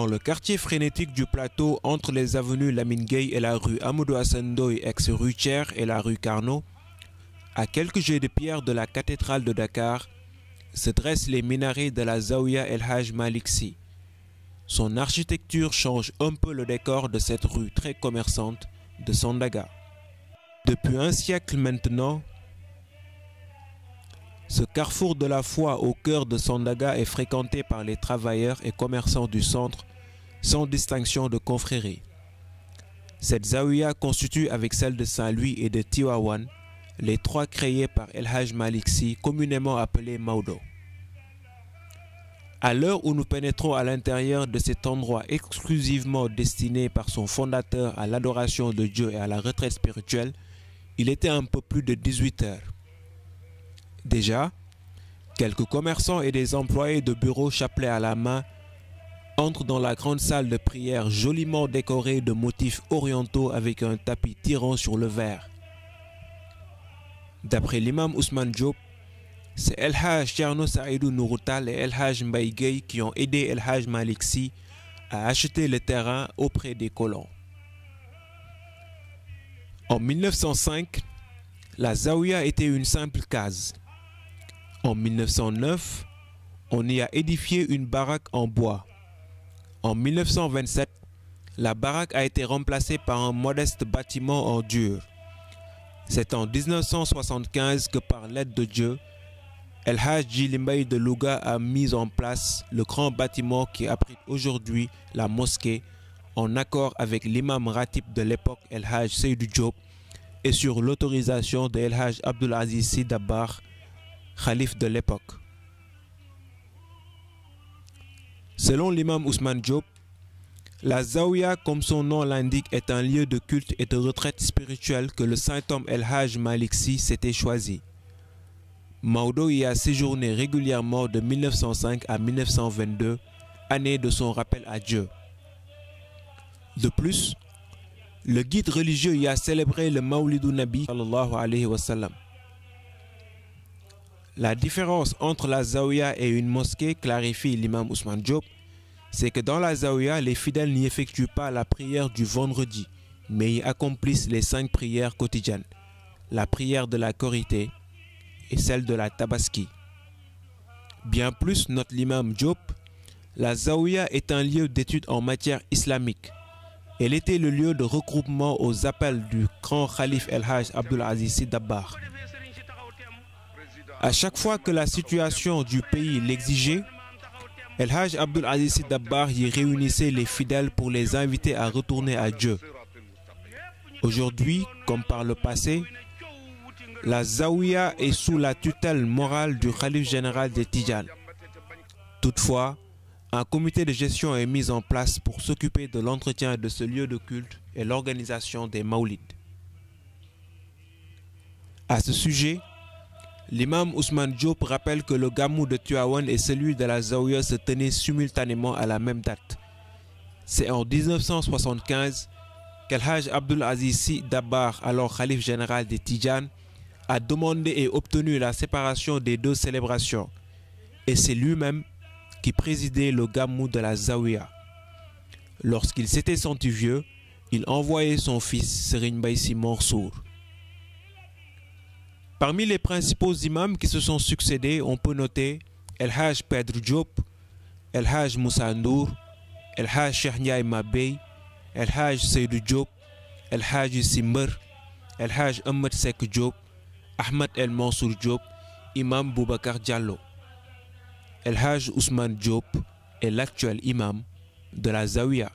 Dans le quartier frénétique du plateau, entre les avenues Lamine Gueye et la rue Amadou Hassan Ndoye ex-rue Thiers et la rue Carnot, à quelques jets de pierre de la cathédrale de Dakar, se dressent les minarets de la Zaouia El Hadj Malick Sy. Son architecture change un peu le décor de cette rue très commerçante de Sandaga. Depuis un siècle maintenant, ce carrefour de la foi au cœur de Sandaga est fréquenté par les travailleurs et commerçants du centre sans distinction de confrérie. Cette Zaouia constitue avec celle de Saint-Louis et de Tivaouane les trois créées par El Hadj Malick Sy, communément appelé Maodo. À l'heure où nous pénétrons à l'intérieur de cet endroit exclusivement destiné par son fondateur à l'adoration de Dieu et à la retraite spirituelle, il était un peu plus de 18 heures. Déjà, quelques commerçants et des employés de bureau chapelet à la main entrent dans la grande salle de prière joliment décorée de motifs orientaux avec un tapis tirant sur le verre. D'après l'imam Ousmane Diop, c'est El Hadj Thierno Saïdou Nourou Tall et El Hadj Mbaye Gueye qui ont aidé El Hadj Malick Sy à acheter le terrain auprès des colons. En 1905, la Zaouia était une simple case. En 1909, on y a édifié une baraque en bois. En 1927, la baraque a été remplacée par un modeste bâtiment en dur. C'est en 1975 que par l'aide de Dieu, El Hadj Djily Mbaye de Louga a mis en place le grand bâtiment qui abrite aujourd'hui la mosquée en accord avec l'imam ratib de l'époque El Hadj Seydou Diop et sur l'autorisation de El Hadj Abdoul Aziz Sy Dabakh, khalife de l'époque. Selon l'imam Ousmane Diop, la Zaouia, comme son nom l'indique, est un lieu de culte et de retraite spirituelle que le saint homme El Hadj Malick Sy s'était choisi. Maodo y a séjourné régulièrement de 1905 à 1922, année de son rappel à Dieu. De plus, le guide religieux y a célébré le Mawlidou Nabi sallallahu alayhi wa sallam. La différence entre la Zaouia et une mosquée, clarifie l'imam Ousmane Diop, c'est que dans la Zaouia, les fidèles n'y effectuent pas la prière du vendredi, mais y accomplissent les 5 prières quotidiennes, la prière de la Korité et celle de la Tabaski. Bien plus, note l'imam Diop, la Zaouia est un lieu d'étude en matière islamique. Elle était le lieu de regroupement aux appels du grand khalife El Hadj Abdoul Aziz Sy Dabakh. À chaque fois que la situation du pays l'exigeait, El Hadj Abdoul Aziz Sy Dabakh y réunissait les fidèles pour les inviter à retourner à Dieu. Aujourd'hui, comme par le passé, la Zaouia est sous la tutelle morale du khalife général des Tidjanes. Toutefois, un comité de gestion est mis en place pour s'occuper de l'entretien de ce lieu de culte et l'organisation des Mawlids. À ce sujet, l'imam Ousmane Diop rappelle que le Gamou de Tivaouane et celui de la Zaouia se tenaient simultanément à la même date. C'est en 1975 qu'El Hadj Abdoul Aziz Sy Dabakh, alors khalife général des Tidjanes, a demandé et obtenu la séparation des deux célébrations. Et c'est lui-même qui présidait le Gamou de la Zaouia. Lorsqu'il s'était senti vieux, il envoyait son fils Serigne Mbaye Sy Mansour. Parmi les principaux imams qui se sont succédés, on peut noter El Hadj Pedre Diop, El Hadj Moussa Ndour, El Hadj Cheikh Ndiaye Mabey, El Hadj Seydou Diop, El Hadj Simber, El Hadj Ahmed Seck Diop, Ahmed El Mansour Diop, imam Boubacar Diallo. El Hadj Ousmane Diop est l'actuel imam de la Zaouia.